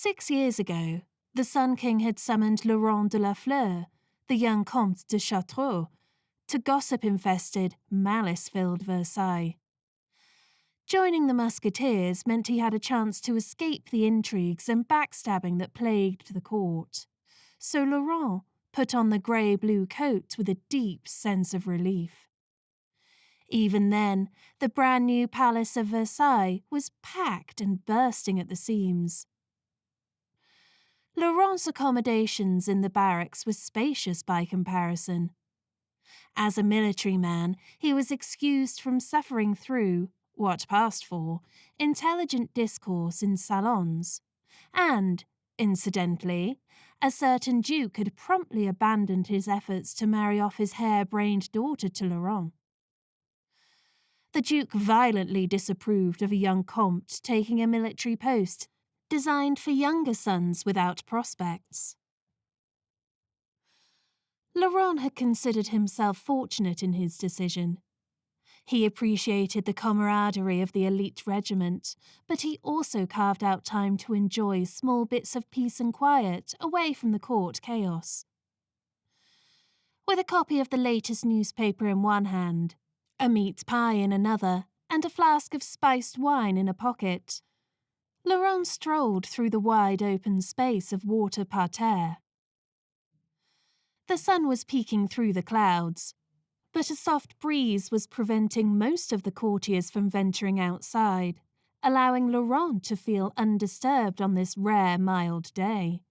6 years ago, the Sun King had summoned Laurent de la Fleur, the young Comte de Chartreux, to gossip-infested, malice-filled Versailles. Joining the musketeers meant he had a chance to escape the intrigues and backstabbing that plagued the court. So Laurent put on the grey-blue coat with a deep sense of relief. Even then, the brand-new palace of Versailles was packed and bursting at the seams. Laurent's accommodations in the barracks were spacious by comparison. As a military man, he was excused from suffering through, what passed for, intelligent discourse in salons, and, incidentally, a certain duke had promptly abandoned his efforts to marry off his hair-brained daughter to Laurent. The duke violently disapproved of a young comte taking a military post designed for younger sons without prospects. Laurent had considered himself fortunate in his decision. He appreciated the camaraderie of the elite regiment, but he also carved out time to enjoy small bits of peace and quiet away from the court chaos. With a copy of the latest newspaper in one hand, a meat pie in another, and a flask of spiced wine in a pocket, Laurent strolled through the wide open space of water parterre. The sun was peeking through the clouds, but a soft breeze was preventing most of the courtiers from venturing outside, allowing Laurent to feel undisturbed on this rare, mild day.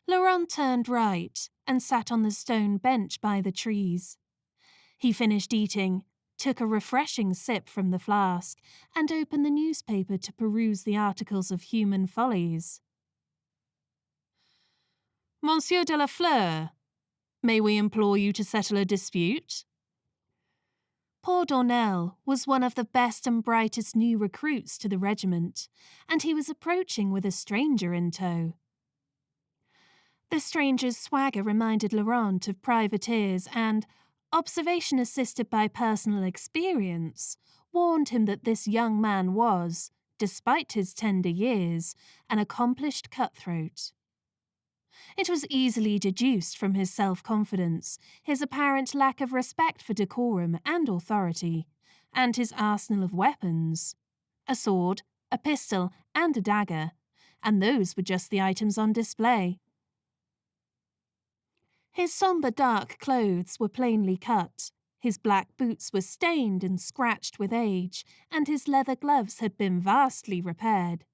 Laurent turned right and sat on the stone bench by the trees. He finished eating, took a refreshing sip from the flask, and opened the newspaper to peruse the articles of human follies. "Monsieur de la Fleur, may we implore you to settle a dispute?" Poor Dornell was one of the best and brightest new recruits to the regiment, and he was approaching with a stranger in tow. The stranger's swagger reminded Laurent of privateers and, observation assisted by personal experience, warned him that this young man was, despite his tender years, an accomplished cutthroat. It was easily deduced from his self-confidence, his apparent lack of respect for decorum and authority, and his arsenal of weapons: a sword, a pistol, and a dagger, and those were just the items on display. His sombre dark clothes were plainly cut, his black boots were stained and scratched with age, and his leather gloves had been vastly repaired.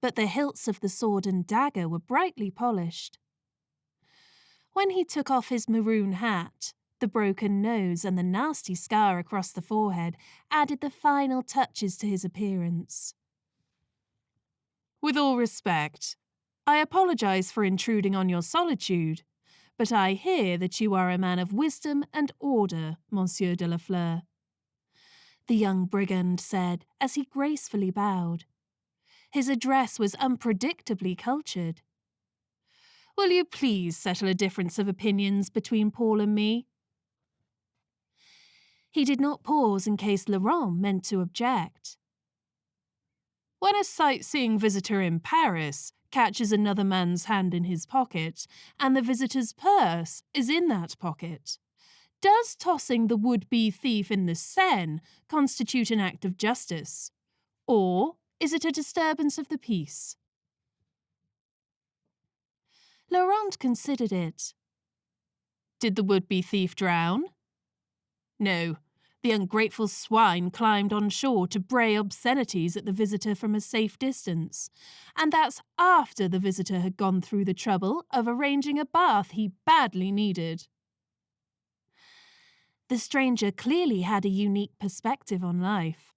But the hilts of the sword and dagger were brightly polished. When he took off his maroon hat, the broken nose and the nasty scar across the forehead added the final touches to his appearance. "With all respect, I apologize for intruding on your solitude, but I hear that you are a man of wisdom and order, Monsieur de la Fleur," the young brigand said as he gracefully bowed. His address was unpredictably cultured. "Will you please settle a difference of opinions between Paul and me?" He did not pause in case Laurent meant to object. "When a sightseeing visitor in Paris catches another man's hand in his pocket, and the visitor's purse is in that pocket, does tossing the would-be thief in the Seine constitute an act of justice? Or is it a disturbance of the peace?" Laurent considered it. "Did the would-be thief drown?" "No. The ungrateful swine climbed on shore to bray obscenities at the visitor from a safe distance, and that's after the visitor had gone through the trouble of arranging a bath he badly needed." The stranger clearly had a unique perspective on life.